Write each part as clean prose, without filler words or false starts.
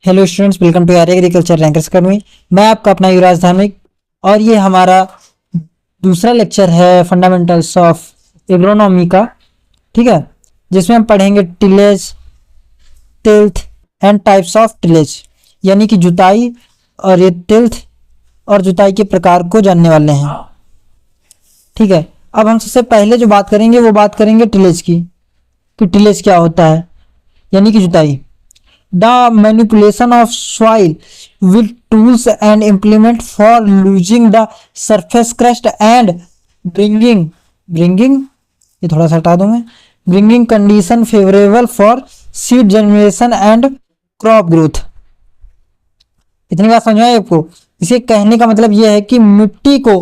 Hello students, welcome to Arya agriculture rankers academy. मैं आपका अपना युवराज धार्मिक और ये हमारा दूसरा लेक्चर है फंडामेंटल्स ऑफ एग्रोनॉमी का। ठीक है, जिसमें हम पढ़ेंगे tillage, tilth and types of tillage, यानी कि जुताई और ये टिल्थ और जुताई के प्रकार को जानने वाले हैं। ठीक है, अब हम सबसे पहले जो बात करेंगे वो बात करेंगे टिलेज की, कि टिलेज क्या होता है, यानी कि जुताई। The manipulation of soil with tools and implement for losing the surface crust and bringing ये थोड़ा सा हटा दूं मैं, bringing condition favorable for seed germination and crop growth। इतनी बात समझ में आई आपको? इसे कहने का मतलब यह है कि मिट्टी को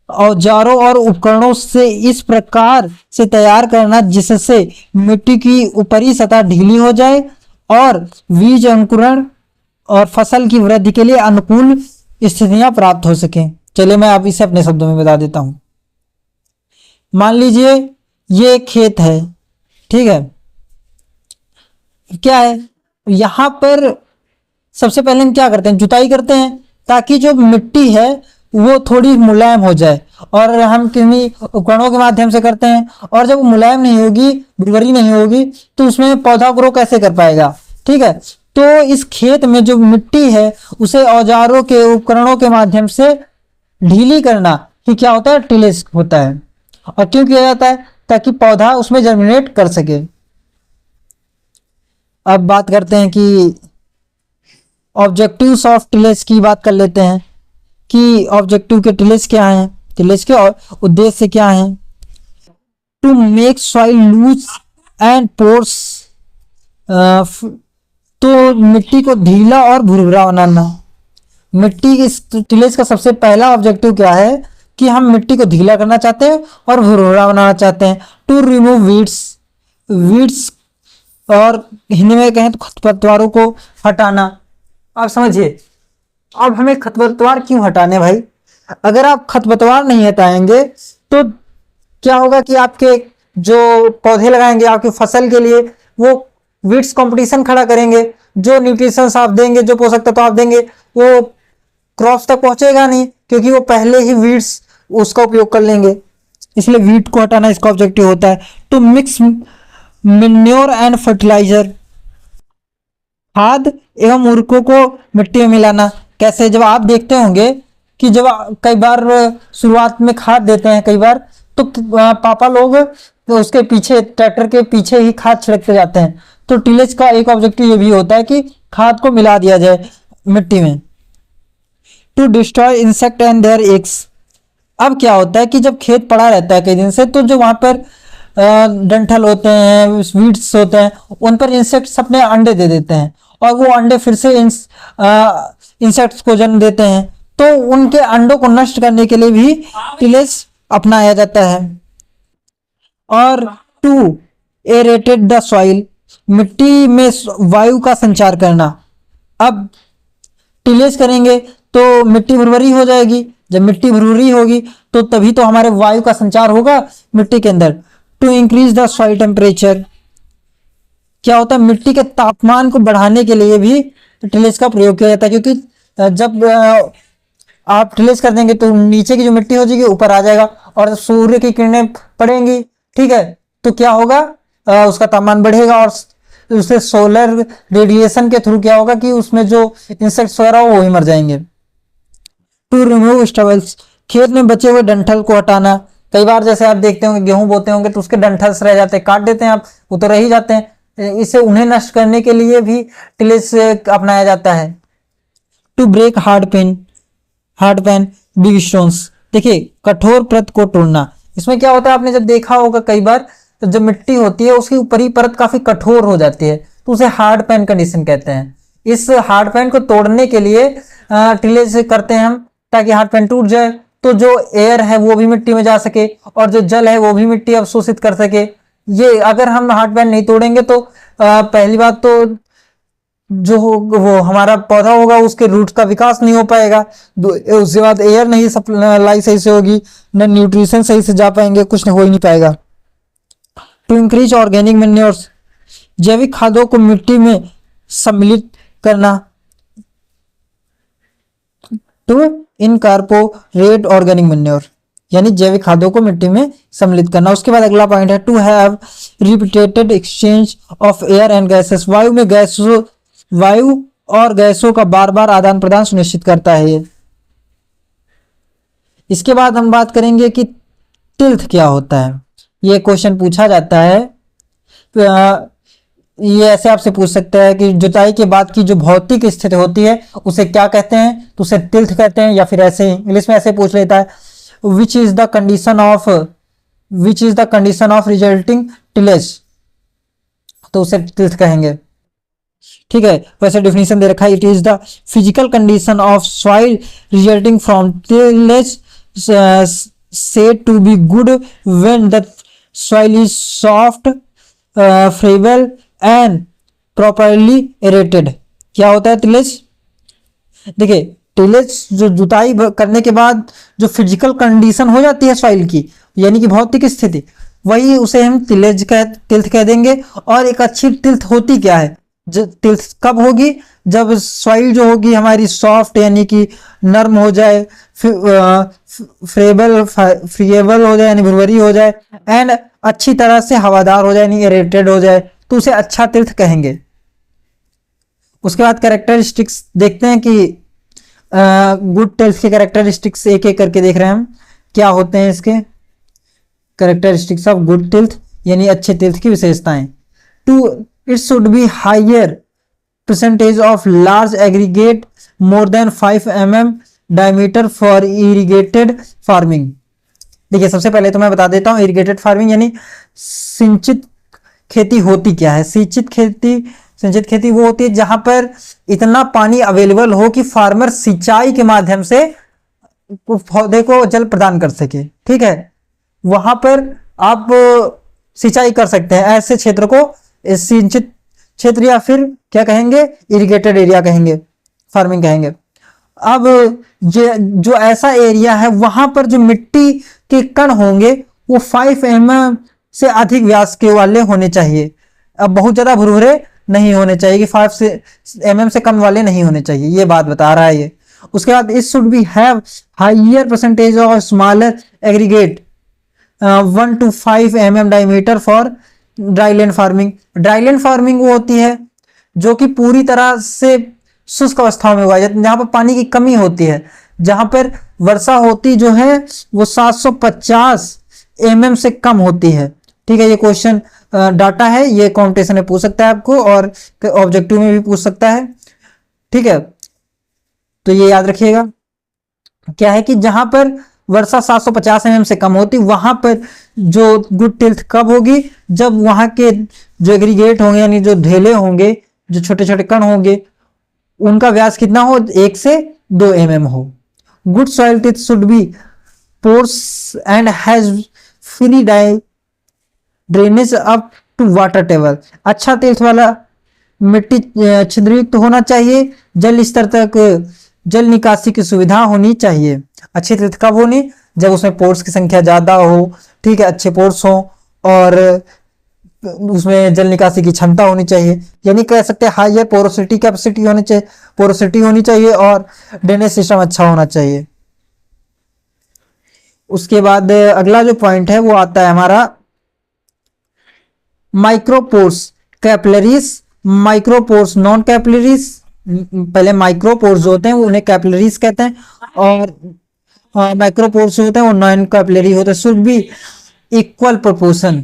औजारों और उपकरणों से इस प्रकार से तैयार करना जिससे मिट्टी की ऊपरी सतह ढीली हो जाए और बीज अंकुरण और फसल की वृद्धि के लिए अनुकूल स्थितियां प्राप्त हो सकें। चलिए मैं आप इसे अपने शब्दों में बता देता हूं। मान लीजिए ये एक खेत है, ठीक है, क्या है यहां पर सबसे पहले हम क्या करते हैं, जुताई करते हैं ताकि जो मिट्टी है वो थोड़ी मुलायम हो जाए, और हम किन्हीं उपकरणों के माध्यम से करते हैं। और जब मुलायम नहीं होगी, भुरभरी नहीं होगी, तो उसमें पौधा ग्रो कैसे कर पाएगा। ठीक है, तो इस खेत में जो मिट्टी है उसे औजारों के उपकरणों के माध्यम से ढीली करना ही क्या होता है, टिलेज होता है। और क्यों किया जाता है? ताकि पौधा उसमें जर्मिनेट कर सके। अब बात करते हैं कि ऑब्जेक्टिव्स ऑफ टिलेज की बात कर लेते हैं कि ऑब्जेक्टिव के टिलेज क्या हैं, टिलेज के उद्देश्य क्या हैं। To make soil loose and pores, तो मिट्टी को ढीला और भुरभुरा बनाना। मिट्टी इस टिलेज का सबसे पहला ऑब्जेक्टिव क्या है कि हम मिट्टी को ढीला करना चाहते हैं और भुरभुरा बनाना चाहते हैं। टू रिमूव वीड्स और हिंदी में कहें तो खरपतवारों को हटाना। आप समझिए, अब हमें खरपतवार क्यों हटाने भाई? अगर आप खरपतवार नहीं हटाएंगे तो क्या होगा कि आपके जो पौधे लगाएंगे आपकी फसल के लिए, वो वीड्स कंपटीशन खड़ा करेंगे। जो न्यूट्रिशन आप देंगे, जो पोषक तत्व आप देंगे, वो क्रॉप्स तक पहुंचेगा नहीं, क्योंकि वो पहले ही वीड्स उसका उपयोग कर लेंगे। इसलिए वीड को हटाना इसका ऑब्जेक्टिव होता है। To mix manure and fertiliser, खाद एवं उर्वरकों को मिट्टी में मिलाना। कैसे? जब आप देखते होंगे कि जब कई बार शुरुआत में खाद देते हैं, कई बार तो पापा लोग तो उसके पीछे, ट्रैक्टर के पीछे ही खाद छिड़कते जाते हैं। तो टिलेज का एक ऑब्जेक्टिव ये भी होता है कि खाद को मिला दिया जाए मिट्टी में। To destroy insect and their eggs, अब क्या होता है कि जब खेत पड़ा रहता है कई दिन से, तो जो वहां पर डंठल होते हैं, वीड्स होते हैं, उन पर इंसेक्ट्स अपने अंडे दे देते हैं और वो अंडे फिर से इंसेक्ट्स को जन्म देते हैं। तो उनके अंडों को नष्ट करने के लिए भी टिलेज अपनाया जाता है। और टू एरेटेड द सॉइल, मिट्टी में वायु का संचार करना। अब टिलेज करेंगे तो मिट्टी भुरभरी हो जाएगी। जब मिट्टी भुरभरी होगी तो तभी तो हमारे वायु का संचार होगा मिट्टी के अंदर। To increase the soil temperature, क्या होता है, मिट्टी के तापमान को बढ़ाने के लिए भी टिलेज का प्रयोग किया जाता है। क्योंकि जब आप टिलेज कर देंगे तो नीचे की जो मिट्टी हो जाएगी ऊपर आ जाएगा, और सूर्य की किरणें पड़ेंगी, ठीक है, तो क्या होगा, उसका तापमान बढ़ेगा और उससे सोलर रेडिएशन के थ्रू क्या होगा कि उसमें जो इंसेक्ट्स वगैरह वो ही मर जाएंगे। टू रिमूव स्टबल्स, खेत में बचे हुए डंठल को हटाना। कई बार जैसे आप देखते होंगे गेहूं बोते होंगे तो उसके डंठल्स रह जाते हैं, काट देते हैं आप, वो तो रह ही जाते हैं। इसे उन्हें नष्ट करने के लिए भी टिलेज अपनाया जाता है। To break hard pan big stones, देखिए कठोर परत को तोड़ना। इसमें क्या होता है, आपने जब देखा होगा कई बार, तो जब मिट्टी होती है उसकी ऊपरी परत काफी कठोर हो जाती है, तो उसे हार्ड पैन कंडीशन कहते हैं। इस हार्ड पैन को तोड़ने के लिए टिलेज करते हैं हम, ताकि हार्ड पैन टूट जाए, तो जो एयर है वो भी मिट्टी में जा सके और जो जल है वो भी मिट्टी अवशोषित कर सके। ये अगर हम हार्ड पैन नहीं तोड़ेंगे तो पहली बात तो जो वो हमारा पौधा होगा उसके रूट का विकास नहीं हो पाएगा, उसके बाद एयर नहीं सप्लाई सही से होगी, न न्यूट्रिशन सही से जा पाएंगे, कुछ हो ही नहीं पाएगा। टू इंक्रीज ऑर्गेनिक मैन्योर्स, जैविक खादों को मिट्टी में सम्मिलित करना, टू इनकॉर्पोरेट ऑर्गेनिक मैन्योर, यानी जैविक खादों को मिट्टी में सम्मिलित करना। उसके बाद अगला पॉइंट है to have repeated exchange of air and gases, वायु और गैसों का बार बार आदान प्रदान सुनिश्चित करता है ये। इसके बाद हम बात करेंगे कि टिल्थ क्या होता है। ये क्वेश्चन पूछा जाता है, ये ऐसे आपसे पूछ सकता है कि जुताई के बाद की जो भौतिक स्थिति होती है उसे क्या कहते हैं, तो उसे टिल्थ कहते हैं, या फिर ऐसे इंग्लिश में ऐसे पूछ लेता है which is the condition of resulting tillage, तो उसे टिल्थ कहेंगे। ठीक है, वैसे डेफिनेशन दे रखा है, it is the physical condition of soil resulting from tillage said to be good when the soil is soft, friable and properly aerated. क्या होता है टिलेज? देखिए, टिलेज जो जुताई करने के बाद जो फिजिकल कंडीशन हो जाती है सॉइल की, यानी कि भौतिक स्थिति, वही उसे हम टिल्थ कह देंगे। और एक अच्छी टिल्थ होती क्या है, टिल्थ कब होगी, जब सॉइल जो होगी हमारी सॉफ्ट यानी कि नर्म हो जाए, फ्रीएबल हो जाए यानी भुरभुरी हो जाए, एंड अच्छी तरह से हवादार हो जाए यानी एरेटेड हो जाए, तो उसे अच्छा टिल्थ कहेंगे। उसके बाद कैरेक्टरिस्टिक्स देखते हैं कि गुड टिल्थ के कैरेक्टरिस्टिक्स एक एक करके देख रहे हैं हम क्या होते हैं इसके कैरेक्टरिस्टिक्स ऑफ गुड टिल्थ, यानी अच्छे टिल्थ की विशेषताएं। To it should be higher percentage of large aggregate more than 5 mm diameter for irrigated farming। देखिए, सबसे पहले तो मैं बता देता हूँ इरिगेटेड फार्मिंग यानी सिंचित खेती होती क्या है। सिंचित खेती वो होती है जहां पर इतना पानी अवेलेबल हो कि फार्मर सिंचाई के माध्यम से पौधे को जल प्रदान कर सके। ठीक है, वहां पर आप सिंचाई कर सकते हैं, ऐसे क्षेत्र को सिंचित क्षेत्र या फिर क्या कहेंगे, इरिगेटेड एरिया कहेंगे, फार्मिंग कहेंगे। अब जो ऐसा एरिया है वहां पर जो मिट्टी के कण होंगे वो 5 mm से अधिक व्यास के वाले होने चाहिए। अब बहुत ज्यादा भुरभुरे नहीं होने चाहिए कि 5 mm से कम वाले नहीं होने चाहिए, ये बात बता रहा है ये। उसके बाद it should be have higher percentage of smaller aggregate 1 to 5 mm diameter for dryland farming. Dryland farming वो होती है जो कि पूरी तरह से शुष्क अवस्थाओं में हुआ है, जहां पर पानी की कमी होती है, जहां पर वर्षा होती जो है वो 750 mm से कम होती है। ठीक है, ये क्वेश्चन डाटा है, ये कॉम्पिटिशन में पूछ सकता है आपको और ऑब्जेक्टिव में भी पूछ सकता है। ठीक है, तो ये याद रखिएगा क्या है कि जहां पर वर्षा 750 mm से कम होती, वहां पर जो गुड टिल्थ कब होगी, जब वहां के जो एग्रीगेट होंगे यानी जो ढेले होंगे, जो छोटे छोटे कण होंगे, उनका व्यास कितना हो, 1 से 2 mm हो। Good soil tilth should be pores and has free drainage up to water table. अच्छा टिल्थ वाला मिट्टी छिद्रयुक्त होना चाहिए, जल स्तर तक जल निकासी की सुविधा होनी चाहिए। अच्छी टिल्थ कब होनी, जब उसमें पोर्स की संख्या ज्यादा हो, ठीक है, अच्छे पोर्स हो और उसमें जल निकासी की क्षमता होनी चाहिए, यानी कह सकते हैं हायर पोरोसिटी कैपेसिटी होनी चाहिए और ड्रेनेज सिस्टम अच्छा होना चाहिए। उसके बाद अगला जो पॉइंट है वो आता है हमारा micropores, capillaries, micropores, non capillaries. पहले माइक्रोपोर्स जो होते हैं वो उन्हें कैपिलरीज कहते हैं, और माइक्रोपोर्स होते हैं वो नॉन कैपिलरी होते हैं। शुड बी इक्वल प्रोपोर्शन,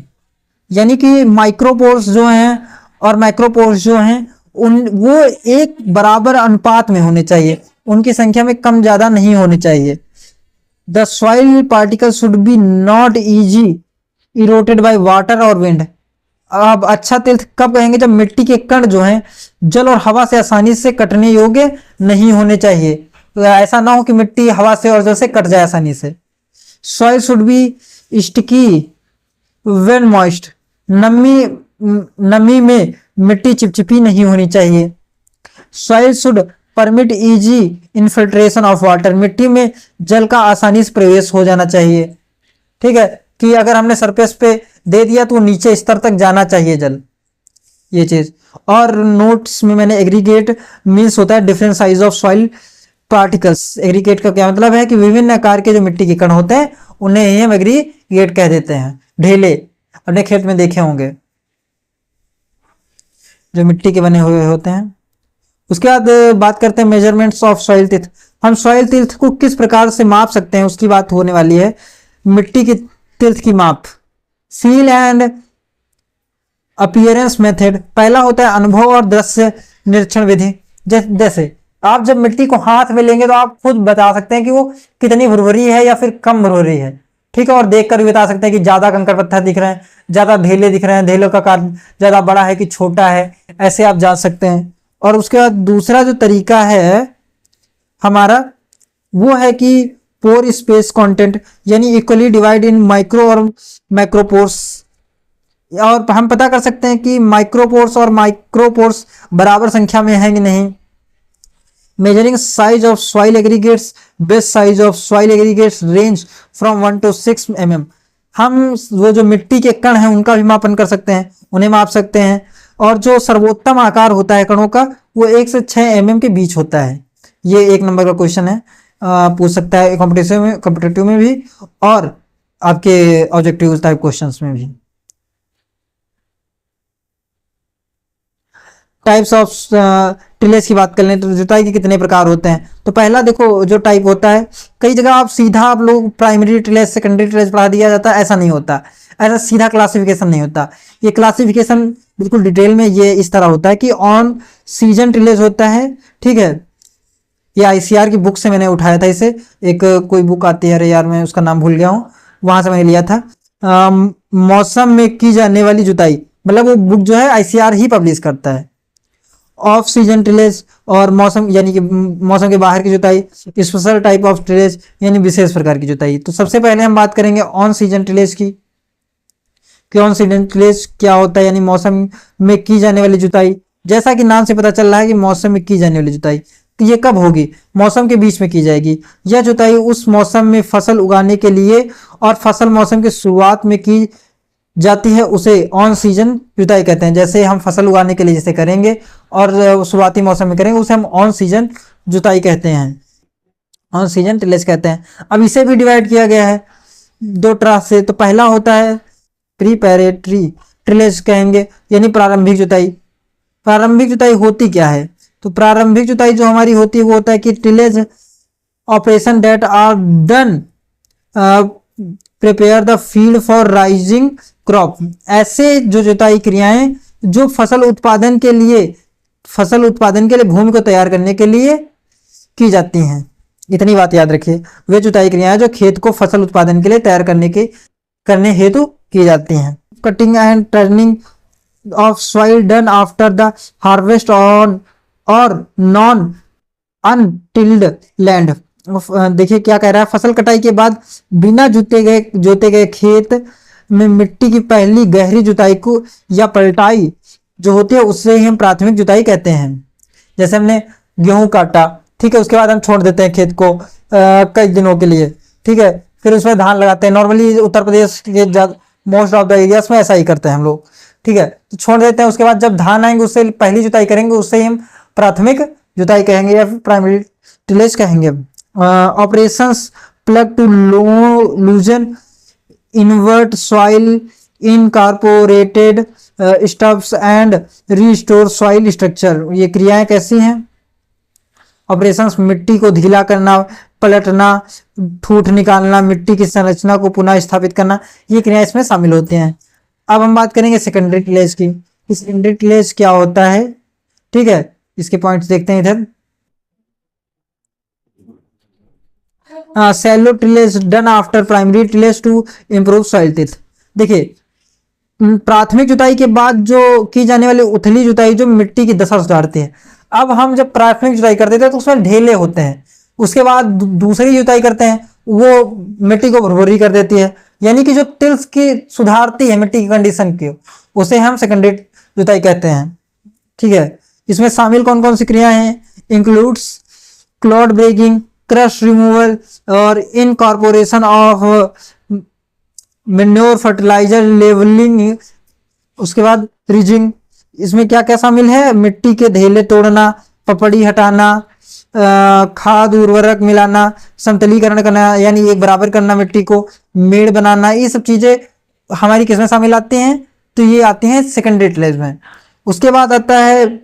यानी कि माइक्रोपोर्स जो हैं और माइक्रोपोर्स जो हैं वो एक बराबर अनुपात में होने चाहिए, उनकी संख्या में कम ज्यादा नहीं होने चाहिए। The soil particle should be not easy eroded by water और विंड। अब अच्छा टिल्थ कब कहेंगे, जब मिट्टी के कण जो हैं जल और हवा से आसानी से कटने योग्य नहीं होने चाहिए। तो ऐसा ना हो कि मिट्टी हवा से और जल से कट जाए आसानी से। Soil should be sticky when moist, नमी में मिट्टी चिपचिपी नहीं होनी चाहिए। Soil should permit easy infiltration of water, मिट्टी में जल का आसानी से प्रवेश हो जाना चाहिए। ठीक है, कि अगर हमने सरफेस पे दे दिया तो नीचे स्तर तक जाना चाहिए जल। ये चीज। और नोट्स में मैंने एग्रीगेट मीन्स होता है different size of soil particles. Aggregate का क्या मतलब है कि विभिन्न आकार के जो मिट्टी के कण होते हैं उन्हें ही हम एग्रीगेट कह देते हैं। ढेले अपने खेत में देखे होंगे जो मिट्टी के बने हुए होते हैं। उसके बाद बात करते हैं मेजरमेंट्स ऑफ सॉइल टिल्थ। हम सॉइल टिल्थ को किस प्रकार से माप सकते हैं उसकी बात होने वाली है। मिट्टी की टिल्थ की माप, फील एंड अपीयरेंस मेथड। पहला होता है अनुभव और दृश्य निरीक्षण विधि। जैसे आप जब मिट्टी को हाथ में लेंगे तो आप खुद बता सकते हैं कि वो कितनी भुरभुरी है या फिर कम भुरभुरी है, ठीक है। और देखकर भी बता सकते हैं कि ज्यादा कंकड़ पत्थर दिख रहे हैं, ज्यादा ढेले दिख रहे हैं, ढेलों का आकार ज्यादा बड़ा है कि छोटा है, ऐसे आप जान सकते हैं। और उसके बाद दूसरा जो तरीका है हमारा वो है कि पोर स्पेस कंटेंट, यानी इक्वली डिवाइड इन माइक्रो और मैक्रोपोर्स। और हम पता कर सकते हैं कि माइक्रोपोर्स और माइक्रोपोर्स बराबर संख्या में है कि नहीं। Measuring size of soil aggregates, best size of soil aggregates range from 1 to 6 mm। हम वो जो मिट्टी के कण हैं उनका भी मापन कर सकते हैं, उन्हें माप सकते हैं। और जो सर्वोत्तम आकार होता है कणों का वो 1 से 6 mm के बीच होता है। ये 1 नंबर का क्वेश्चन है, पूछ सकता है कॉम्पिटिटिव में भी और आपके ऑब्जेक्टिव टाइप क्वेश्चंस में भी। टाइप्स ऑफ टिलेज की बात कर लें तो जुताई के कितने प्रकार होते हैं। तो पहला देखो जो टाइप होता है, कई जगह आप सीधा आप लोग प्राइमरी टिलेज सेकेंडरी टिलेज पढ़ा दिया जाता है, ऐसा नहीं होता। ऐसा सीधा क्लासिफिकेशन नहीं होता। ये क्लासिफिकेशन बिल्कुल डिटेल में ये इस तरह होता है कि ऑन सीजन टिलेज होता है, ठीक है। ये आईसीआर की बुक से मैंने उठाया था इसे, एक कोई बुक आती है, अरे यार मैं उसका नाम भूल गया हूँ, वहां से मैंने लिया था। मौसम में की जाने वाली जुताई, मतलब वो बुक जो है आईसीआर ही पब्लिश करता है। ऑफ सीजन टिलेज और मौसम यानी कि मौसम के बाहर की जुताई, स्पेशल टाइप ऑफ टिलेज यानी विशेष प्रकार की जुताई। तो सबसे पहले हम बात करेंगे ऑन सीजन टिलेज की कि ऑन सीजन टिलेज क्या होता है, यानी मौसम में की जाने वाली जुताई। जैसा कि नाम से पता चल रहा है कि मौसम में की जाने वाली जुताई, तो ये कब होगी, मौसम के बीच में की जाएगी। यह जुताई उस मौसम में फसल उगाने के लिए और फसल मौसम की शुरुआत में की जाती है, उसे ऑन सीजन जुताई कहते हैं। जैसे हम फसल उगाने के लिए जैसे करेंगे और शुरुआती मौसम में करेंगे उसे हम ऑन सीजन जुताई कहते हैं, ऑन सीजन टिलेज कहते हैं। अब इसे भी डिवाइड किया गया है 2 तरह से। तो पहला होता है प्रीपैरेटरी टिलेज कहेंगे, यानी प्रारंभिक जुताई। प्रारंभिक जुताई होती क्या है, तो प्रारंभिक जुताई जो हमारी होती है वो होता है कि tillage operation that are done prepare the field for raising crop. ऐसे जो जुताई क्रियाएं जो फसल उत्पादन के लिए भूमि को तैयार करने के लिए की जाती हैं। इतनी बात याद रखिए, वे जुताई क्रियाएं जो खेत को फसल उत्पादन के लिए तैयार करने हेतु की जाती हैं। Cutting and turning of soil done after the harvest on और नॉन अनटिल्ड लैंड। देखिए क्या कह रहा है, फसल कटाई के बाद बिना जोते गए खेत में मिट्टी की पहली गहरी जुताई को या पलटाई जो होती है उससे ही हम प्राथमिक जुताई कहते हैं। जैसे हमने गेहूं काटा, ठीक है, उसके बाद हम छोड़ देते हैं खेत को कई दिनों के लिए, ठीक है, फिर उसमें धान लगाते हैं। नॉर्मली उत्तर प्रदेश के मोस्ट ऑफ द एरियाज में ऐसा ही करते हैं हम लोग, ठीक है। तो छोड़ देते हैं, उसके बाद जब धान आएंगे उससे पहली जुताई करेंगे, उससे ही हम प्राथमिक जुताई कहेंगे या फिर प्राइमरी टिलेज कहेंगे। Operations plough to loosen invert soil incorporated stubs and restore soil structure. ये क्रियाएं कैसी हैं, ऑपरेशंस मिट्टी को ढीला करना, पलटना, ठूठ निकालना, मिट्टी की संरचना को पुनः स्थापित करना, ये क्रियाएं इसमें शामिल होती हैं। अब हम बात करेंगे सेकेंडरी टिलेज की। सेकेंडरी टिलेज क्या होता है, ठीक है, इसके पॉइंट्स देखते हैं इधर। Shallow tillage done after primary tillage to improve soil tilth. देखिए प्राथमिक जुताई के बाद जो की जाने वाली उथली जुताई जो मिट्टी की दशा सुधारती है। अब हम जब प्राथमिक जुताई करते थे तो उसमें ढेले होते हैं, उसके बाद दूसरी जुताई करते हैं वो मिट्टी को भुरभुरी कर देती है, यानी कि जो टिल्स की सुधारती है मिट्टी की कंडीशन की, उसे हम सेकेंडरी जुताई कहते हैं, ठीक है। इसमें शामिल कौन कौन सी क्रियाएं हैं, includes clod breaking, crush removal और incorporation of manure, fertiliser, levelling, उसके बाद रिजिंग, इसमें क्या क्या शामिल है? मिट्टी के ढेले तोड़ना, पपड़ी हटाना, खाद उर्वरक मिलाना, समतलीकरण करना यानी एक बराबर करना मिट्टी को, मेड़ बनाना, ये सब चीजें हमारी किसमें शामिल आते हैं? तो ये आते हैं सेकेंडरी टिलेज में। उसके बाद आता है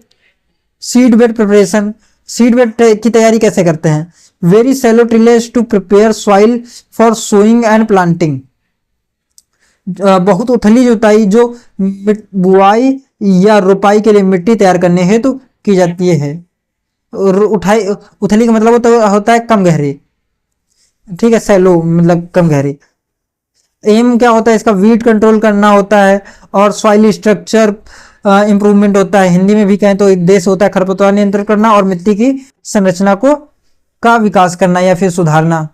seed bed preparation. Seed bed की तैयारी कैसे करते हैं? Very shallow tillage to prepare soil for sowing and planting. बहुत उथली जुताई जो बुआई या रोपाई के लिए मिट्टी तैयार करने हेतु की जाती है। उठाई उथली का मतलब होता है कम गहरी, ठीक है, सैलो मतलब कम गहरी। एम क्या होता है इसका? वीट कंट्रोल करना होता है और सॉइल स्ट्रक्चर इंप्रूवमेंट होता है। हिंदी में भी कहें तो उद्देश्य होता है खरपतवार नियंत्रण करना और मिट्टी की संरचना को का विकास करना या फिर सुधारना।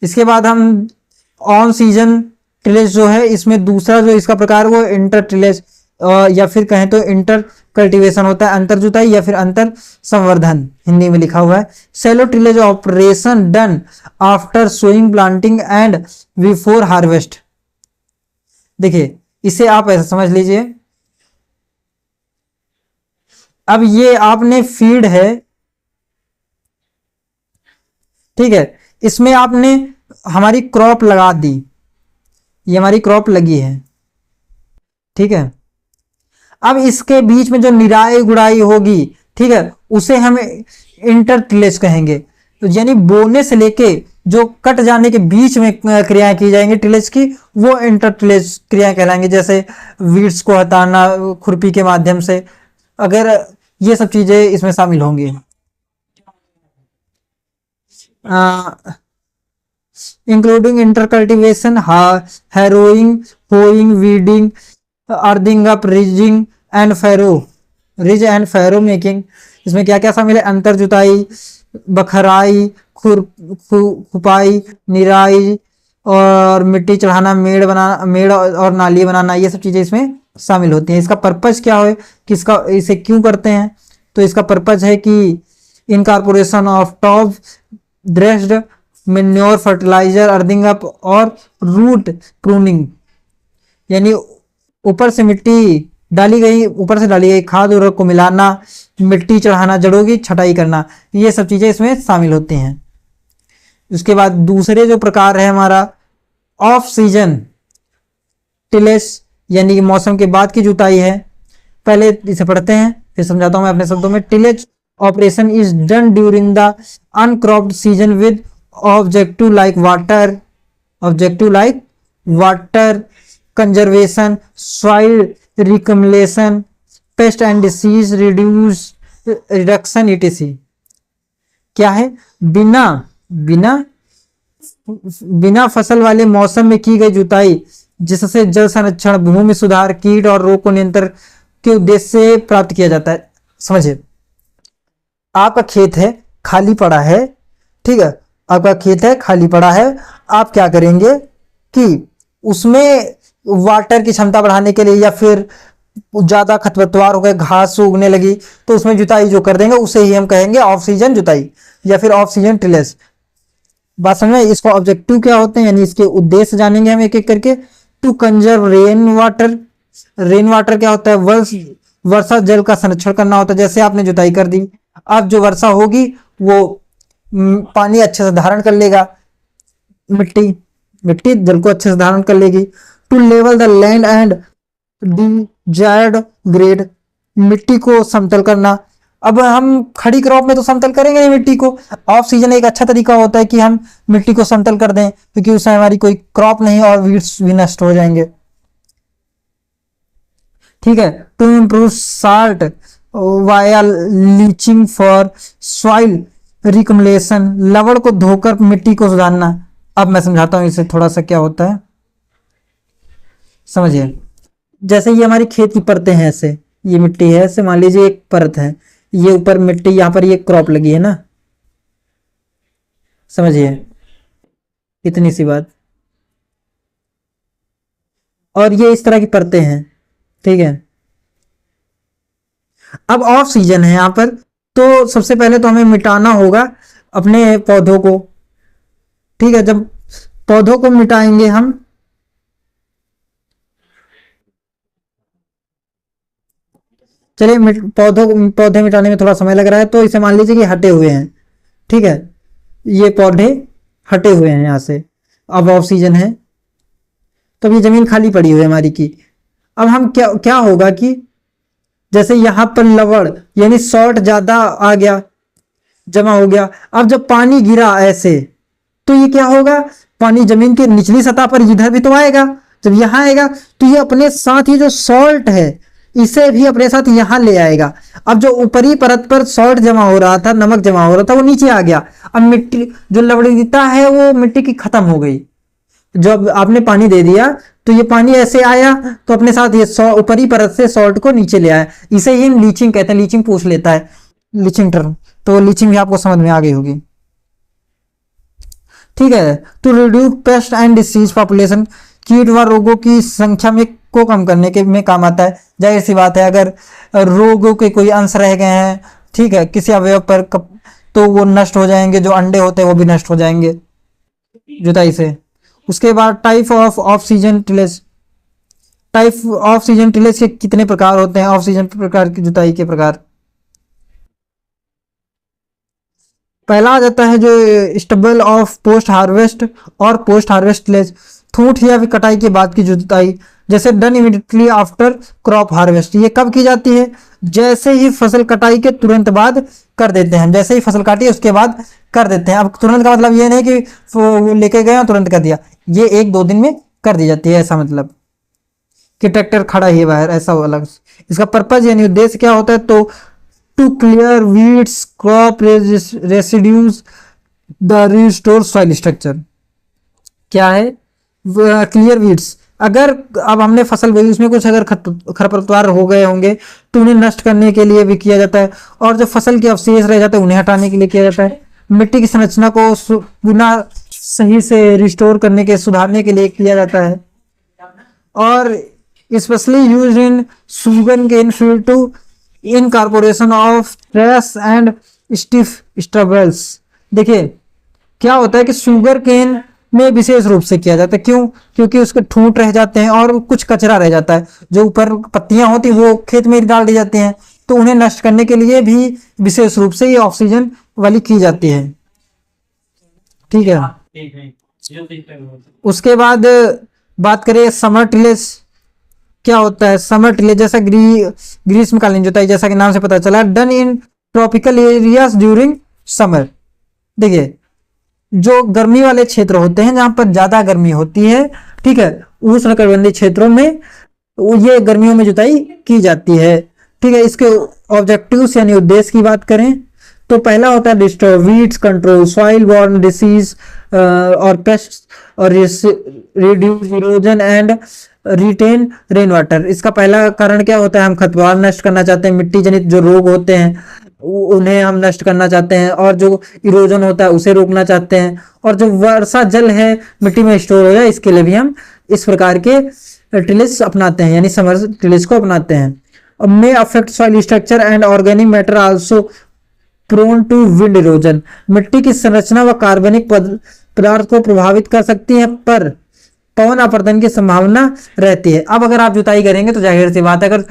इसके बाद हम ऑन सीजन टिलेज जो है, इसमें दूसरा जो इसका प्रकार वो इंटर टिलेज या फिर कहें तो इंटर कल्टीवेशन होता है, अंतर जुताई या फिर अंतर संवर्धन हिंदी में लिखा हुआ है। Shallow tillage operation done after sowing planting and before harvest. देखिए इसे आप ऐसा समझ लीजिए, अब ये आपने फीड है, ठीक है, इसमें आपने हमारी क्रॉप लगा दी, ये हमारी क्रॉप लगी है, ठीक है। अब इसके बीच में जो निराई गुड़ाई होगी, ठीक है, उसे हम इंटर टिलेज कहेंगे। तो यानी बोने से लेके जो कट जाने के बीच में क्रियाएं की जाएंगी टिलेज की, वो इंटर टिलेज क्रियाएं कहलाएंगे। जैसे वीड्स को हटाना खुरपी के माध्यम से, अगर ये सब चीजें इसमें शामिल होंगी। Including inter cultivation, harrowing, hoeing, weeding, earthing up, rising and pharaoh, ridge and pharaoh making. इसमें क्या क्या शामिल है? अंतर जुताई, बखराई, खुपाई, निराई और मिट्टी चढ़ाना, मेड़ बनाना, मेड़ और नाली बनाना, ये सब चीजें इसमें शामिल होती हैं। इसका पर्पज क्या है, किसका इसे क्यों करते हैं? तो इसका पर्पज है कि incorporation of top dressed manure, fertiliser, earthing up और रूट प्रूनिंग, यानी ऊपर से मिट्टी डाली गई, ऊपर से डाली गई खाद उर्वरक को मिलाना, मिट्टी चढ़ाना, जड़ों की छटाई करना, ये सब चीजें इसमें शामिल होती हैं। उसके बाद दूसरे जो प्रकार है हमारा ऑफ सीजन टिलेज, यानी कि मौसम के बाद की जुताई है। पहले इसे पढ़ते हैं फिर समझाता हूं मैं अपने शब्दों में। Tillage operation is done during the uncropped season with objective like water conservation, soil reclamation, pest and disease reduction etc। क्या है? बिना फसल वाले मौसम में की गई जुताई, जिससे जल संरक्षण, भूमि सुधार, कीट और रोग को नियंत्रण के उद्देश्य से प्राप्त किया जाता है। समझिए, आपका खेत है खाली पड़ा है, ठीक है, आपका खेत है खाली पड़ा है, आप क्या करेंगे कि उसमें वाटर की क्षमता बढ़ाने के लिए या फिर ज्यादा खरपतवार हो गए, घास उगने लगी, तो उसमें जुताई जो कर देंगे उसे ही हम कहेंगे ऑफ सीजन जुताई या फिर ऑफ सीजन टिलेज। बात समझ में? इसको ऑब्जेक्टिव क्या होते हैं यानी इसके उद्देश्य जानेंगे हम एक एक करके। To conserve rain water, rain water क्या होता है? वर्षा जल का संरक्षण करना होता है। जैसे आपने जुताई कर दी, अब जो वर्षा होगी वो पानी अच्छे से धारण कर लेगा, मिट्टी जल को अच्छे से धारण कर लेगी। To level the land and desired grade, मिट्टी को समतल करना। अब हम खड़ी क्रॉप में तो समतल करेंगे नहीं मिट्टी को, ऑफ सीजन एक अच्छा तरीका होता है कि हम मिट्टी को समतल कर दें, क्योंकि उससे हमारी कोई क्रॉप नहीं और वीड्स भी नष्ट हो जाएंगे, ठीक है। To improve salt via leaching for soil reclamation, लवण को धोकर मिट्टी को सुधारना। अब मैं समझाता हूं इसे थोड़ा सा क्या होता है, समझिए। जैसे ये हमारी खेत की परतें हैं, ऐसे ये मिट्टी है, ऐसे मान लीजिए एक परत है, ये ऊपर मिट्टी, यहां पर ये क्रॉप लगी है ना, समझिए, इतनी सी बात। और ये इस तरह की परतें हैं, ठीक है। अब ऑफ सीजन है यहां पर, तो सबसे पहले तो हमें मिटाना होगा अपने पौधों को, ठीक है। जब पौधों को मिटाएंगे हम, चलिए पौधे मिटाने में थोड़ा समय लग रहा है, तो इसे मान लीजिए कि हटे हुए हैं, ठीक है, ये पौधे हटे हुए हैं यहाँ से, अब ऑक्सीजन है, तो अब ये जमीन खाली पड़ी हुई है हमारी की। अब हम क्या क्या होगा कि जैसे यहाँ पर लवण यानी सॉल्ट ज्यादा आ गया, जमा हो गया, अब जब पानी गिरा ऐसे, तो ये क्या होगा, पानी जमीन के निचली सतह पर इधर भी तो आएगा, जब यहाँ आएगा तो ये अपने साथ ही जो सॉल्ट है इसे भी अपने साथ यहाँ ले आएगा। अब जो ऊपरी परत पर सॉल्ट जमा हो रहा था, नमक जमा हो रहा था, वो नीचे आ गया। अब मिट्टी जो लवणीयता है वो मिट्टी की खत्म हो गई। जब आपने पानी दे दिया तो ये पानी ऐसे आया तो अपने साथ ये ऊपरी परत से सॉल्ट को नीचे ले आया। इसे ही हम लीचिंग कहते हैं, लीचिंग पूछ लेता है, लीचिंग टर्म, तो लीचिंग भी आपको समझ में आ गई होगी, ठीक है। To reduce pest and disease population, कीट व रोगों की संख्या में को कम करने के में काम आता है। जाहिर सी बात है, अगर रोगों के कोई अंश रह गए हैं, ठीक है, किसी अवयव पर तो वो नष्ट हो जाएंगे, जो अंडे होते हैं वो भी नष्ट हो जाएंगे जुताई से। उसके बाद type off season tillage, type off season tillage के कितने प्रकार होते हैं, ऑफ सीजन प्रकार की जुताई के प्रकार। पहला आ जाता है जो स्टबल ऑफ पोस्ट हार्वेस्ट और पोस्ट हार्वेस्ट टिलेज, ठूंठ या फिर कटाई के बाद की जुताई, जैसे done immediately after crop harvest. ये कब की जाती है, जैसे ही फसल कटाई के तुरंत बाद कर देते हैं, जैसे ही फसल काटी उसके बाद कर देते हैं। अब तुरंत का मतलब ये नहीं कि लेके गए और तुरंत कर दिया, ये 1-2 दिन में कर दी जाती है, ऐसा मतलब कि ट्रैक्टर खड़ा ही बाहर, ऐसा अलग। इसका पर्पज यानी उद्देश्य क्या होता है, तो to clear weeds crop residues the restore soil structure. क्या है, क्लियर वीड्स, अगर अब हमने फसल बोई उसमें कुछ अगर खरपतवार हो गए होंगे तो उन्हें नष्ट करने के लिए भी किया जाता है, और जो फसल के अवशेष रह जाते हैं उन्हें हटाने के लिए किया जाता है। मिट्टी की संरचना को पुनः सही से रिस्टोर करने के, सुधारने के लिए किया जाता है। और specially use in sugar cane field to incorporation of trash and stiff stubbles. देखिए क्या होता है कि शुगर केन में विशेष रूप से किया जाता है, क्यों, क्योंकि उसके ठूंठ रह जाते हैं और कुछ कचरा रह जाता है, जो ऊपर पत्तियां होती हैं वो खेत में डाल दी जाती हैं, तो उन्हें नष्ट करने के लिए भी विशेष रूप से ये ऑक्सीजन वाली की जाती है, ठीक है। उसके बाद बात करें समर टिलेज, क्या होता है समर टिलेज, जैसा ग्रीष्मकालीन जुताई, जैसा कि नाम से पता चला, done in tropical areas during summer. देखिए जो गर्मी वाले क्षेत्र होते हैं जहां पर ज्यादा गर्मी होती है, ठीक है, उष्णकटिबंधीय क्षेत्रों में ये गर्मियों में जुताई की जाती है, ठीक है। इसके ऑब्जेक्टिव्स यानी उद्देश्य की बात करें तो पहला होता है destroy weeds, control soil borne disease और पेस्ट, और reduce erosion and retain rain water. इसका पहला कारण क्या होता है, हम खरपतवार नष्ट करना चाहते हैं, मिट्टी जनित जो रोग होते हैं उन्हें हम नष्ट करना चाहते हैं, और जो इरोजन होता है उसे रोकना चाहते हैं, और जो वर्षा जल है मिट्टी में स्टोर हो जाए इसके लिए भी हम इस प्रकार के टिलेज अपनाते हैं, यानी समर टिलेज को अपनाते हैं। May affect soil structure and organic matter also prone to wind erosion, मिट्टी की संरचना व कार्बनिक पदार्थ को प्रभावित कर सकती है, पर पवन अपरदन की संभावना रहती है। अब अगर आप जुताई करेंगे तो जाहिर सी बात है, अगर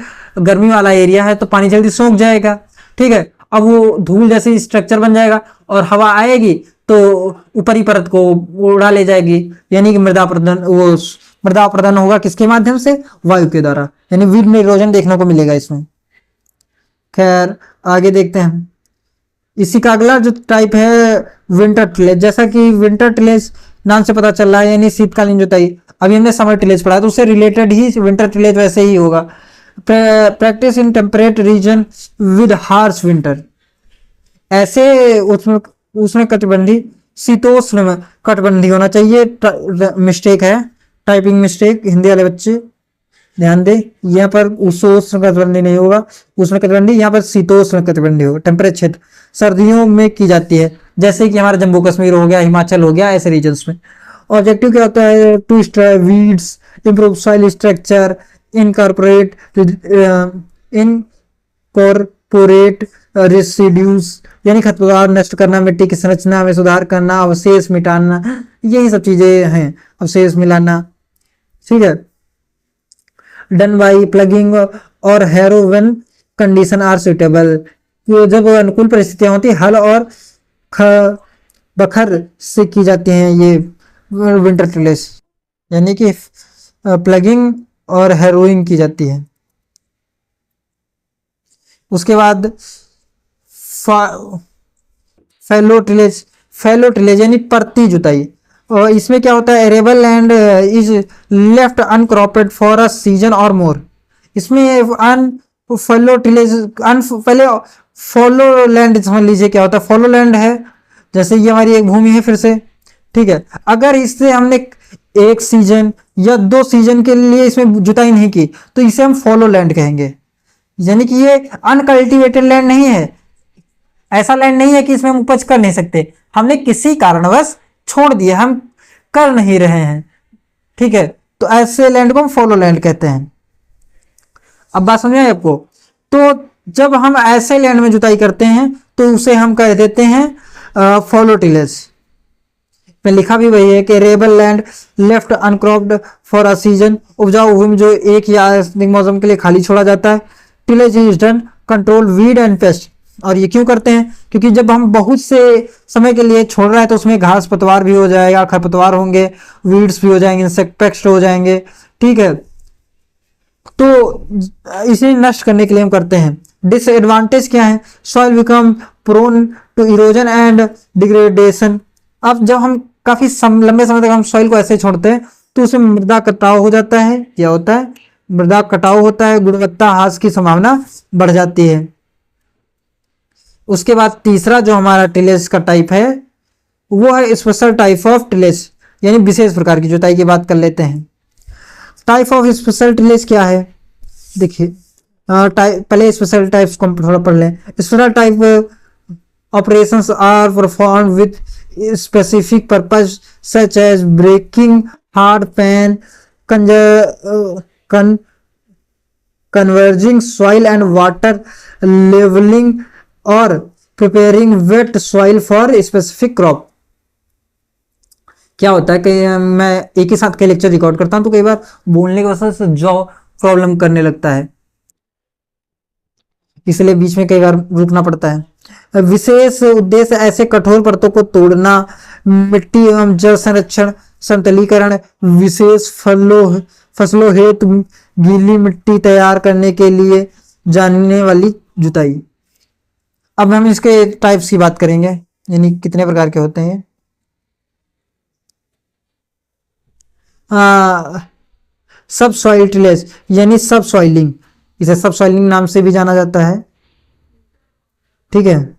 गर्मी वाला एरिया है तो पानी जल्दी सूख जाएगा, ठीक है, अब वो धूल जैसी स्ट्रक्चर बन जाएगा और हवा आएगी तो ऊपरी परत को उड़ा ले जाएगी, यानी कि मृदा अपरदन होगा किसके माध्यम से, वायु के द्वारा, यानी विंड इरोजन देखने को मिलेगा इसमें। खैर आगे देखते हैं, इसी का अगला जो टाइप है विंटर टिलेज, जैसा कि विंटर टिलेज नाम से पता चल रहा है यानी शीतकालीन जुताई। अभी हमने समर टिलेज पढ़ा तो उससे रिलेटेड ही विंटर टिलेज वैसे ही होगा। Practice in temperate region with harsh winter, ऐसे उसमें कटिबंधी शीतोष्ण कटिबंधी होना चाहिए। मिस्टेक है, टाइपिंग मिस्टेक, हिंदी वाले बच्चे ध्यान दें, यहाँ पर उष्ण कटिबंधी नहीं होगा, उष्ण कटिबंधी, यहाँ पर शीतोष्ण कटिबंधी होगा। टेम्परेट क्षेत्र सर्दियों में की जाती है, जैसे कि हमारा जम्मू कश्मीर हो गया, हिमाचल हो गया, ऐसे रीजन्स में। ऑब्जेक्टिव क्या होता है, to destroy weeds, improve soil structure, incorporate residues, यानी खरपतवार नष्ट करना, मिट्टी की संरचना में सुधार करना, अवशेष मिटाना, यही सब चीजें हैं, अवशेष मिलाना, ठीक है। डन बाई प्लगिंग और harrow when condition are suitable, जब अनुकूल परिस्थितियां होती हल और बखर से की जाती हैं ये विंटर टिलेज, यानी कि प्लगिंग और हैरोइंग की जाती है। उसके बाद फैलो टिलेज यानी परती जुताई, और इसमें क्या होता है, arable land is left uncropped for a season और मोर। इसमें फैलो टिलेज पहले फॉलो लैंड समझ लीजिए क्या होता है। फॉलो लैंड है जैसे ये हमारी एक भूमि है फिर से, ठीक है, अगर इससे हमने एक सीजन या 2 सीजन के लिए इसमें जुताई नहीं की तो इसे हम फॉलो लैंड कहेंगे, यानी कि ये अनकल्टिवेटेड लैंड नहीं है, ऐसा लैंड नहीं है कि इसमें हम उपज कर नहीं सकते, हमने किसी कारणवश छोड़ दिया, हम कर नहीं रहे हैं, ठीक है, तो ऐसे लैंड को हम फॉलो लैंड कहते हैं। अब बात समझ आई आपको? तो जब हम ऐसे लैंड में जुताई करते हैं तो उसे हम कह देते हैं फॉलो टिलेज। में लिखा भी वही है कि arable land left uncropped for a season, उपजाऊ भूमि जो एक या अधिक मौसम के लिए खाली छोड़ा जाता है। Tillage is done control weed and paste, और ये क्यों करते हैं, क्योंकि जब हम बहुत से समय के लिए छोड़ रहे हैं तो उसमें घास पतवार भी हो जाएगा, खरपतवार होंगे, वीड्स भी हो जाएंगे, इंसेक्ट पेस्ट हो जाएंगे, ठीक है, तो इसे नष्ट करने के लिए हम करते हैं। डिसएडवांटेज क्या है, soil become prone to erosion and degradation. अब जब हम काफी लंबे समय तक हम सॉइल को ऐसे छोड़ते हैं तो उसमें मृदा कटाव हो जाता है, क्या होता है, मृदा कटाव होता है, गुणवत्ता ह्रास की संभावना बढ़ जाती है। उसके बाद तीसरा जो हमारा टिलेज का टाइप है वो है स्पेशल टाइप ऑफ टिलेज, यानी विशेष प्रकार की जुताई की बात कर लेते हैं। टाइप ऑफ स्पेशल टिलेज क्या है, देखिए पहले स्पेशल टाइप्स को थोड़ा पढ़ लें। Special type operations are perform with specific purpose such as breaking hard pan, conserving soil and water levelling और preparing wet soil for specific crop. क्या होता है कि मैं एक ही साथ के लेक्चर रिकॉर्ड करता हूं तो कई बार बोलने की वजह से जॉ प्रॉब्लम करने लगता है, इसलिए बीच में कई बार रुकना पड़ता है। विशेष उद्देश्य ऐसे कठोर परतों को तोड़ना, मिट्टी एवं जल संरक्षण, समतलीकरण, विशेष फसलों हेतु गीली मिट्टी तैयार करने के लिए जानने वाली जुताई। अब हम इसके टाइप्स की बात करेंगे, यानी कितने प्रकार के होते हैं। सब सॉइल टिलेज यानी सब सॉइलिंग, इसे सब सॉइलिंग नाम से भी जाना जाता है, ठीक है।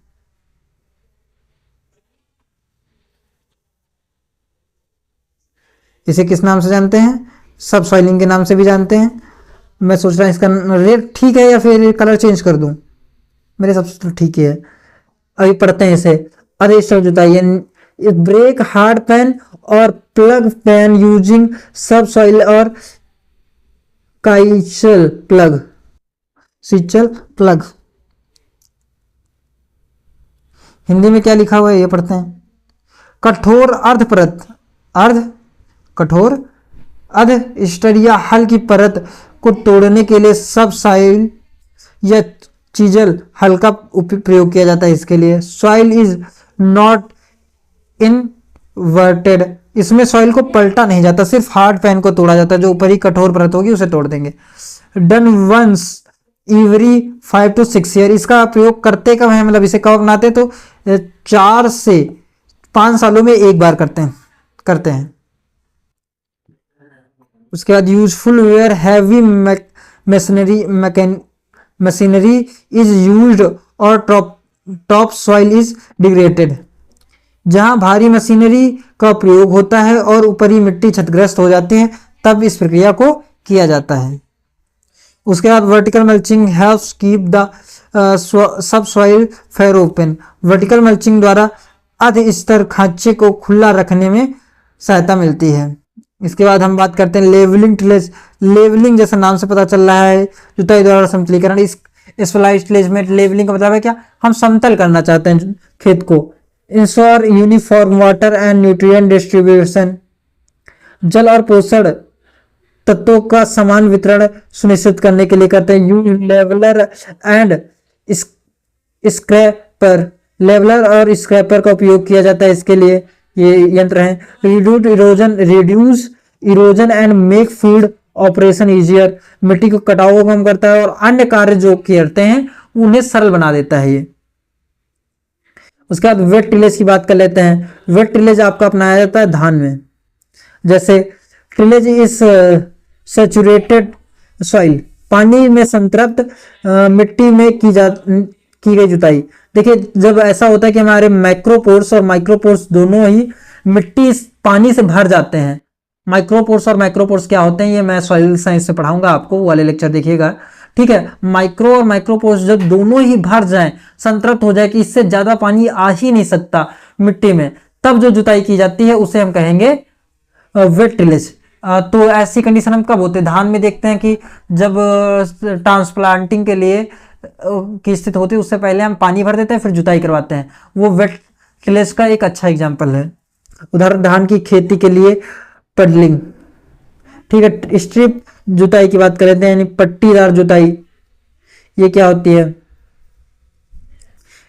इसे किस नाम से जानते हैं, सब सॉइलिंग के नाम से भी जानते हैं। मैं सोच रहा हूँ इसका रेट ठीक है या फिर कलर चेंज कर दूं, मेरे हिसाब से तो ठीक ही है। अभी पढ़ते हैं इसे। अरेस्टर जुताई, ब्रेक हार्ड पैन और प्लग पैन यूजिंग सब सॉइल और काइचल प्लग। हिंदी में क्या लिखा हुआ है ये पढ़ते हैं। कठोर कठोर अर्ध स्टर या हल की परत को तोड़ने के लिए सब सॉइल या चीजल हल का प्रयोग किया जाता है। इसके लिए सॉइल इज नॉट इनवर्टेड, इसमें सॉइल को पलटा नहीं जाता, सिर्फ हार्ड पैन को तोड़ा जाता है, जो ऊपरी कठोर परत होगी उसे तोड़ देंगे। Done once every 5 to 6 year, इसका प्रयोग करते कब है, मतलब इसे कब अपनाते हैं, तो 4 से 5 सालों में एक बार करते हैं। उसके बाद useful where heavy machinery is used और टॉप सॉइल इज डिग्रेडेड, जहां भारी मशीनरी का प्रयोग होता है और ऊपरी मिट्टी क्षतिग्रस्त हो जाती है तब इस प्रक्रिया को किया जाता है। उसके बाद vertical mulching helps keep the sub soil fair open, vertical mulching द्वारा अर्ध स्तर खांचे को खुला रखने में सहायता मिलती है। इसके बाद हम बात करते हैं लेवलिंग टिलेज। लेवलिंग जैसा नाम से पता चल रहा है जुताई द्वारा समतलीकरण। इस स्पेशलाइज्ड टिलेज में लेवलिंग का मतलब है क्या, हम समतल करना चाहते हैं खेत को। Ensure uniform water and nutrient distribution, जल और पोषण तत्वों का समान वितरण सुनिश्चित करने के लिए करते हैं। Use leveller and scraper, leveller और स्क्रैपर का उपयोग किया जाता है इसके लिए, ये यंत्र हैं। Reduce erosion and make field operation easier, मिट्टी को कटाव को कम करता है और अन्य कार्य जो करते हैं उन्हें सरल बना देता है ये। उसके बाद वेट टिलेज की बात कर लेते हैं। वेट टिलेज आपका अपनाया जाता है धान में, जैसे टिलेज इज सैचुरेटेड सॉइल, पानी में संतृप्त मिट्टी में की गई जुताई। देखिए जब ऐसा होता है कि हमारे मैक्रोपोर्स और माइक्रोपोर्स दोनों ही मिट्टी पानी से भर जाते हैं। माइक्रोपोर्स और मैक्रोपोर्स क्या होते हैं ये मैं सॉइल साइंस से पढ़ाऊंगा आपको, वो वाले लेक्चर देखिएगा, ठीक है। माइक्रो और माइक्रोपोर्स जब दोनों ही भर जाएं, संतृप्त हो जाए कि इससे ज्यादा पानी आ ही नहीं सकता मिट्टी में, तब जो जुताई की जाती है उसे हम कहेंगे वेट टिलेज। तो ऐसी कंडीशन हम कब होते हैं, धान में देखते हैं कि जब ट्रांसप्लांटिंग के लिए की स्थिति होती है उससे पहले हम पानी भर देते हैं फिर जुताई करवाते हैं, वो वेट टिलेज का एक अच्छा एग्जाम्पल है। उदाहरण धान की खेती के लिए पडलिंग, ठीक है। स्ट्रिप जुताई की बात कर लेते हैं, यानी पट्टीदार जुताई, ये क्या होती है,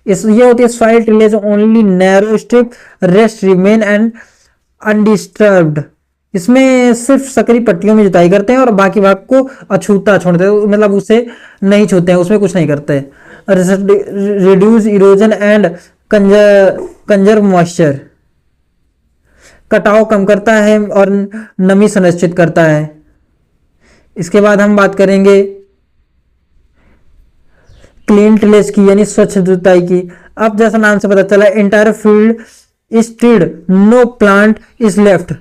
ये होती है soil tillage only narrow strip rest remain and undisturbed. इसमें सिर्फ सकरी पट्टियों में जुताई करते हैं और बाकी भाग को अछूता छोड़ते हैं, मतलब उसे नहीं छूते हैं, उसमें कुछ नहीं करते। Reduce erosion and conserve moisture, कटाव कम करता है और नमी सुनिश्चित करता है। इसके बाद हम बात करेंगे क्लीन टिलेज की, यानी स्वच्छ जुताई की। अब जैसा नाम से पता चला entire field is tilled, no plant is left,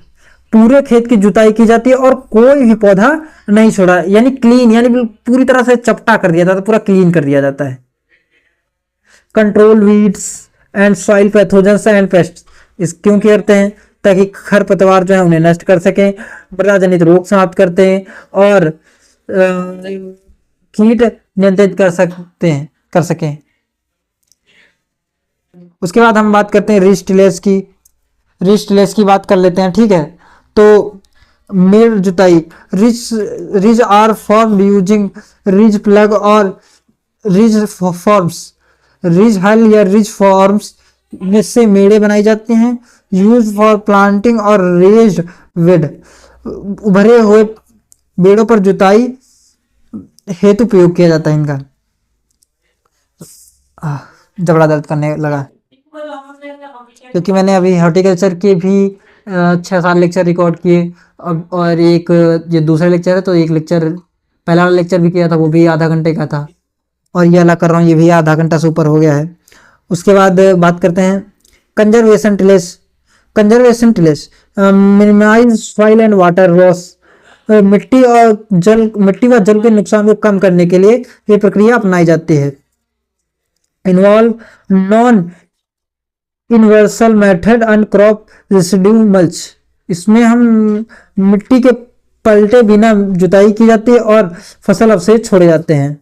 पूरे खेत की जुताई की जाती है और कोई भी पौधा नहीं छोड़ा, यानी क्लीन, यानी पूरी तरह से चपटा कर दिया जाता है, पूरा क्लीन कर दिया जाता है। Control weeds and soil pathogens and paste, इस क्यों करते हैं, ताकि खरपतवार जो है उन्हें नष्ट कर सकें, मृदा जनित रोग समाप्त करते हैं और कीट नियंत्रित कर सकें। उसके बाद हम बात करते हैं रिज टिलेज की। रिज टिलेज की बात कर लेते हैं, ठीक है। तो मेड़ जुताई, ridge are formed using ridge plough और रिज फॉर्म्स, रिज हल या रिज फॉर्म्स में से मेड़े बनाई जाती हैं। यूज फॉर प्लांटिंग और रेज्ड बेड, उभरे हुए बेड़ों पर जुताई हेतु प्रयोग किया जाता है इनका। जबड़ा दर्द करने लगा क्योंकि मैंने अभी हॉर्टिकल्चर के भी 6-7 लेक्चर रिकॉर्ड किए, और एक ये दूसरा लेक्चर है, तो एक लेक्चर पहला वाला लेक्चर भी किया था, वो भी आधा घंटे का था, और ये वाला कर रहा हूँ, ये भी आधा घंटा से ऊपर हो गया है। उसके बाद बात करते हैं conservation tillage. Conservation tillage minimise soil and water loss, मिट्टी व जल के नुकसान को कम करने के लिए ये प्रक्रिया अपनाई जाती है। Involve non inversion method and crop residue mulch, इसमें हम मिट्टी के पलटे बिना जुताई की जाती है और फसल अवशेष छोड़े जाते हैं।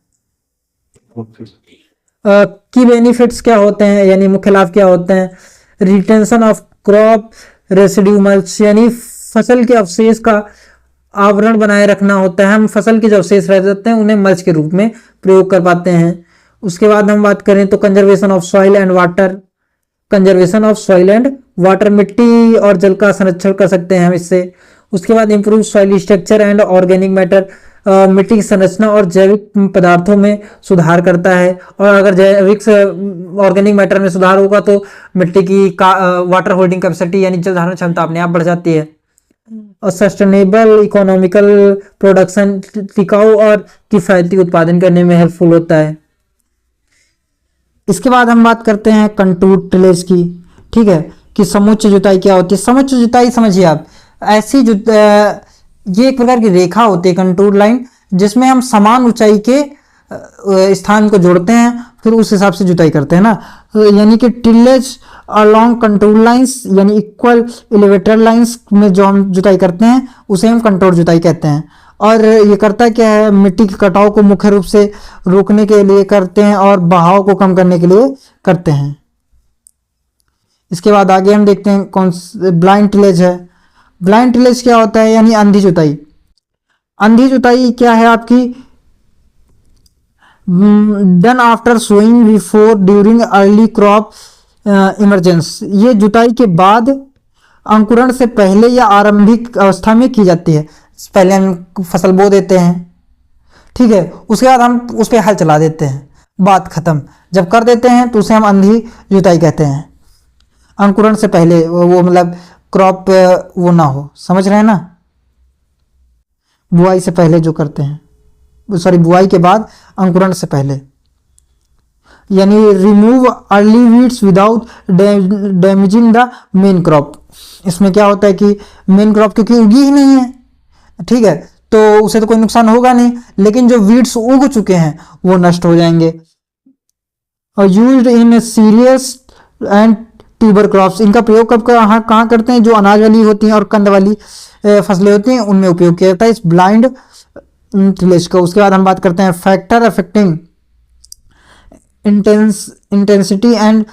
की बेनिफिट्स क्या होते हैं, यानी मुख्य लाभ क्या होते हैं। Retention of crop residue mulch, यानी फसल के अवशेष का आवरण बनाए रखना होता है, हम फसल के जो अवशेष रह जाते हैं उन्हें मल्च के रूप में प्रयोग कर पाते हैं। उसके बाद हम बात करें तो conservation of soil and water, conservation of soil and water, मिट्टी और जल का संरक्षण कर सकते हैं हम इससे। उसके बाद improve soil structure and organic matter, मिट्टी की संरचना और जैविक पदार्थों में सुधार करता है, और अगर जैविक ऑर्गेनिक मैटर में सुधार होगा तो मिट्टी की वाटर होल्डिंग कैपेसिटी यानी जल धारण क्षमता अपने आप बढ़ जाती है। और सस्टेनेबल इकोनॉमिकल प्रोडक्शन, टिकाऊ और किफायती उत्पादन करने में हेल्पफुल होता है। इसके बाद हम बात करते हैं कंटूर टिलेज की, ठीक है, कि समुच्च जुताई क्या होती है। समुच्च जुताई समझिए आप, ऐसी ये एक प्रकार की रेखा होती है कंटूर लाइन, जिसमें हम समान ऊंचाई के स्थान को जोड़ते हैं, फिर उस हिसाब से जुताई करते हैं ना, यानी कि टिलेज अलोंग कंटूर लाइंस, यानी इक्वल एलिवेटर लाइंस में जो हम जुताई करते हैं उसे हम कंटूर जुताई कहते हैं। और ये करता क्या है, मिट्टी के कटाव को मुख्य रूप से रोकने के लिए करते हैं और बहाव को कम करने के लिए करते हैं। इसके बाद आगे हम देखते हैं कौन ब्लाइंड टिलेज है। ब्लाइंड टिलेज क्या होता है, यानी अंधी जुताई। अंधी जुताई क्या है आपकी? Done after sowing before during early crop emergence. ये जुताई के बाद, अंकुरण से पहले या आरंभिक अवस्था में की जाती है। पहले हम फसल बो देते हैं, ठीक है, उसके बाद हम उस पर हल चला देते हैं, बात खत्म। जब कर देते हैं तो उसे हम अंधी जुताई कहते हैं। अंकुरण से पहले वो मतलब क्रॉप वो ना हो, समझ रहे हैं ना, बुआई से पहले जो करते हैं, सॉरी बुआई के बाद, अंकुरण से पहले, यानी remove early weeds without damaging the main crop. इसमें क्या होता है कि मेन क्रॉप क्योंकि उगी ही नहीं है, ठीक है, तो उसे तो कोई नुकसान होगा नहीं, लेकिन जो वीड्स उग चुके हैं वो नष्ट हो जाएंगे। और used in serious and tuber crops, इनका प्रयोग कब कहाँ करते हैं? जो अनाज वाली होती हैं और कंद वाली फसलें होती हैं उनमें उपयोग किया जाता है इस ब्लाइंड टिलेज का। उसके बाद हम बात करते हैं factor affecting intensity and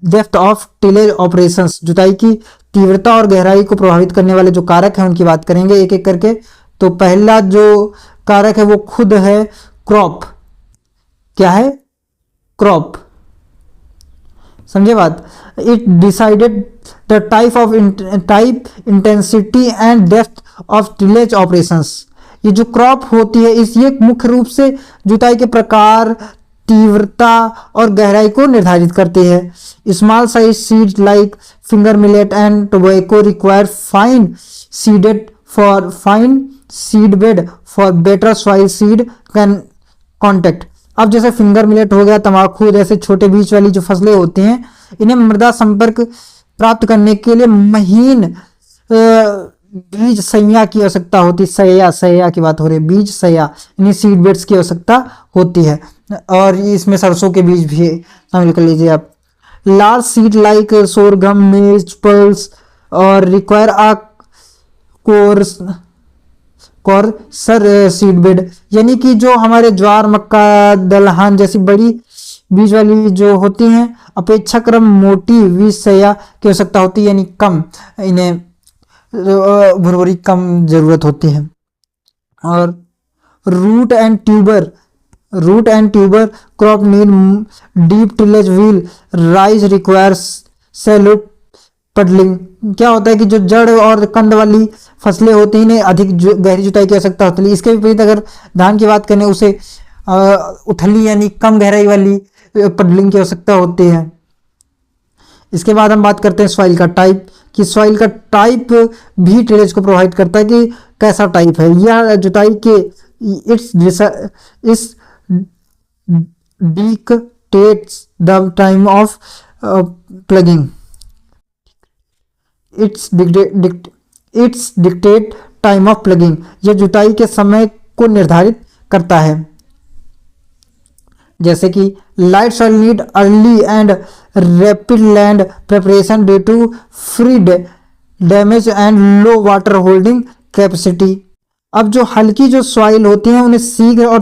depth of tillage operations. जुताई की तीव्रता और गहराई को प्रभावित करने वाले जो कारक हैं उनकी बात करेंगे एक एक करके। तो पहला जो कारक है वो खुद है क्रॉप। क्या है? क्रॉप, समझे बात। It decided the type intensity and depth of tillage operations. ये जो क्रॉप होती है इस ये मुख्य रूप से जुताई के प्रकार, तीव्रता और गहराई को निर्धारित करती है। Small size seed like finger millet and tobacco require fine seed bed for better soil seed can contact. अब जैसे फिंगर मिलेट हो गया, तंबाकू जैसे छोटे बीज वाली जो फसलें होती हैं, इन्हें मृदा संपर्क प्राप्त करने के लिए महीन बीज सैया की आवश्यकता होती है। सैया की बात हो रही है, बीज सैया, इन्हें सीड बेड्स की आवश्यकता होती है। और इसमें सरसों के बीज भी शामिल कर लीजिए आप। लार्ज सीड लाइक सोरगम, मिर्च, पल्स और रिक्वायर आ सर सीड बेड, यानी कि जो हमारे ज्वार, मक्का, दलहन जैसी बड़ी बीज वाली जो होती हैं अपेक्षाक्रम मोटी बीज सैया की आवश्यकता होती है, यानी कम, इन्हें भुरभुरी कम जरूरत होती है। और root and tuber crop need deep tillage while rice requires shallow puddling. क्या होता है कि जो जड़ और कंद वाली फसलें होती हैं इन्हें अधिक गहरी जुताई की आवश्यकता होती है। इसके विपरीत अगर धान की बात करें उसे उथली यानी कम गहराई वाली पडलिंग की आवश्यकता होती है। इसके बाद हम बात करते हैं सॉइल का टाइप, कि सॉइल का टाइप भी टिलेज को प्रभावित करता है कि कैसा टाइप है। यह जुताई के इस dictates the time of plugging. It's dictate time of plugging, यह जुताई के समय को निर्धारित करता है। जैसे कि light soil need early and rapid land preparation due to free damage and low water holding capacity. अब जो हल्की जो सॉइल होती हैं उन्हें शीघ्र और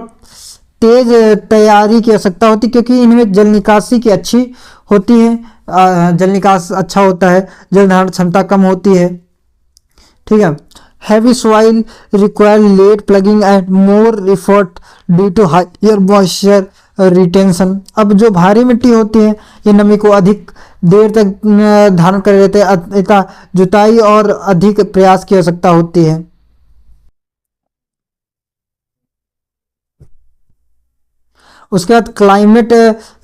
तेज तैयारी की आवश्यकता होती है, क्योंकि इनमें जल निकासी की अच्छी होती है, जल निकास अच्छा होता है, जल धारण क्षमता कम होती है, ठीक है। Heavy soil require late ploughing and more effort due to higher moisture retention. अब जो भारी मिट्टी होती है ये नमी को अधिक देर तक धारण कर लेते हैं, अतः जुताई और अधिक प्रयास की आवश्यकता होती है। उसके बाद क्लाइमेट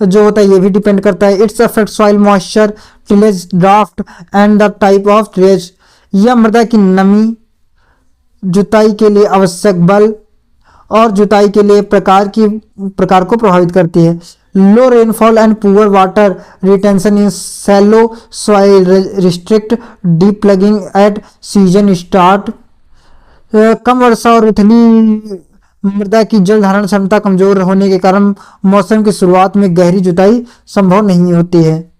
जो होता है ये भी डिपेंड करता है। It's affect soil moisture, tillage draft and the type of tillage. यह मृदा की नमी, जुताई के लिए आवश्यक बल और जुताई के लिए प्रकार को प्रभावित करती है। Low rainfall and poor water retention in shallow soil restrict deep ploughing at season start. कम वर्षा और उथली मृदा की जल धारण क्षमता कमजोर होने के कारण मौसम की शुरुआत में गहरी जुताई संभव नहीं होती है।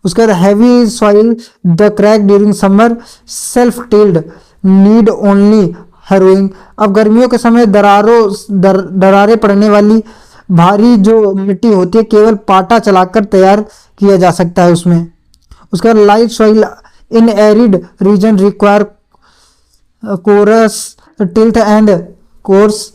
उसके बाद heavy soil the crack during summer self tilde need only harrowing. अब गर्मियों के समय दरारें पड़ने वाली भारी जो मिट्टी होती है केवल पाटा चलाकर तैयार किया जा सकता है उसमें। उसके बाद light soil in arid region require coarse tilth and course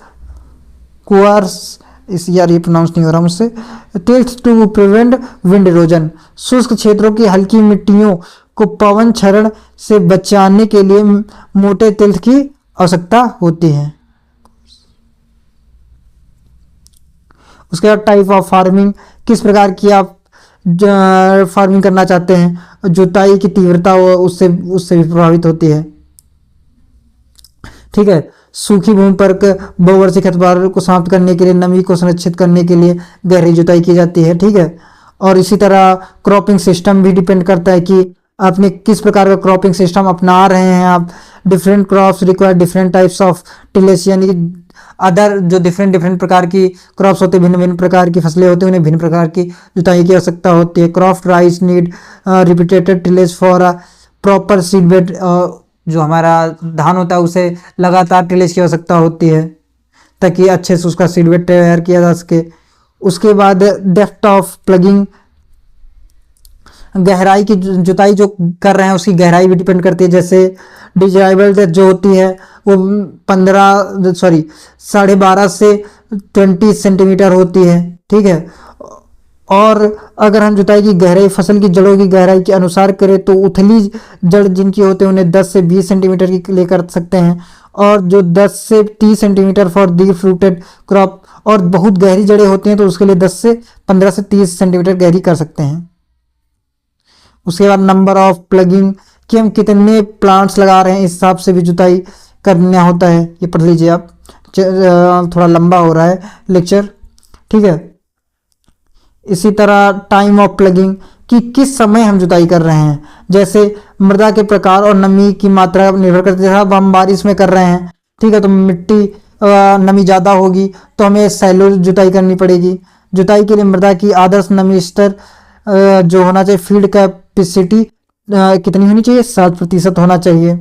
course इस यार ये प्रोनाउंस नहीं हो रहा मुझसे। Tilth to prevent wind erosion, शुष्क क्षेत्रों की हल्की मिट्टियों को पवन क्षरण से बचाने के लिए मोटे टिल्थ की आवश्यकता होती है। उसके बाद टाइप ऑफ फार्मिंग, किस प्रकार की आप फार्मिंग करना चाहते हैं। जुताई की तीव्रता उससे उससे भी प्रभावित होती है। ठीक है, सूखी भूमि पर बहुवर्षीय खरपतवार को समाप्त करने के लिए, नमी को संरक्षित करने के लिए गहरी जुताई की जाती है। ठीक है, और इसी तरह क्रॉपिंग सिस्टम भी डिपेंड करता है कि आपने किस प्रकार का क्रॉपिंग सिस्टम अपना रहे हैं आप। Different crops require different types of tillage, यानी कि अदर जो डिफरेंट प्रकार की क्रॉप्स होते हैं, भिन्न भिन्न प्रकार की फसलें होती हैं, उन्हें भिन्न प्रकार की जुताई की आवश्यकता होती है। Crop rice need repeated tillage for a proper seed bed, जो हमारा धान होता है उसे लगातार टिलेज की आवश्यकता होती है ताकि अच्छे से उसका सीड बेड तैयार किया जा सके। उसके बाद डेप्थ ऑफ प्लगिंग, गहराई की जुताई जो कर रहे हैं उसकी गहराई भी डिपेंड करती है। जैसे डिजाइबल डेप्थ जो होती है वो 12.5 से 20 सेंटीमीटर होती है। ठीक है, और अगर हम जुताई की गहराई फसल की जड़ों की गहराई के अनुसार करें तो उथली जड़ जिनकी होते हैं उन्हें 10 से 20 सेंटीमीटर की ले कर सकते हैं, और जो 10 से 30 centimetre for D fruited crop, और बहुत गहरी जड़ें होती हैं तो उसके लिए 15 से 30 सेंटीमीटर गहरी कर सकते हैं। उसके बाद नंबर ऑफ प्लगिंग, कि हम कितने प्लांट्स लगा रहे हैं इस हिसाब से भी जुताई करना होता है। ये पढ़ लीजिए आप, थोड़ा लंबा हो रहा है लेक्चर। ठीक है, इसी तरह टाइम ऑफ प्लगिंग, कि किस समय हम जुताई कर रहे हैं। जैसे मृदा के प्रकार और नमी की मात्रा निर्भर करती है। अब हम बारिश में कर रहे हैं, ठीक है, तो मिट्टी नमी ज़्यादा होगी तो हमें सैलो जुताई करनी पड़ेगी। जुताई के लिए मृदा की आदर्श नमी स्तर जो होना चाहिए, फील्ड कैपेसिटी कितनी होनी चाहिए, 7% होना चाहिए।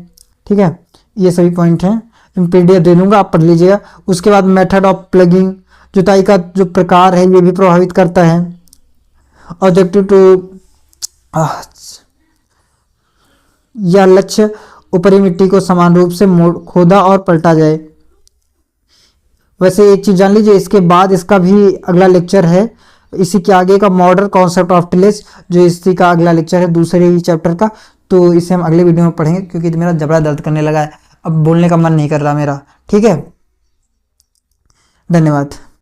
ठीक है, ये सभी पॉइंट हैं, पीडीएफ दे दूंगा, आप पढ़ लीजिएगा। उसके बाद मेथड ऑफ प्लगिंग, जुताई का जो प्रकार है ये भी प्रभावित करता है। ऑब्जेक्टिव टू यह लक्ष्य ऊपरी मिट्टी को समान रूप से खोदा और पलटा जाए। वैसे एक चीज जान लीजिए, इसके बाद इसका भी अगला लेक्चर है, इसी के आगे का मॉडर्न कॉन्सेप्ट ऑफ टिलेज, जो इसी का अगला लेक्चर है दूसरे ही चैप्टर का, तो इसे हम अगले वीडियो में पढ़ेंगे क्योंकि मेरा जबड़ा दर्द करने लगा है, अब बोलने का मन नहीं कर रहा मेरा। ठीक है, धन्यवाद।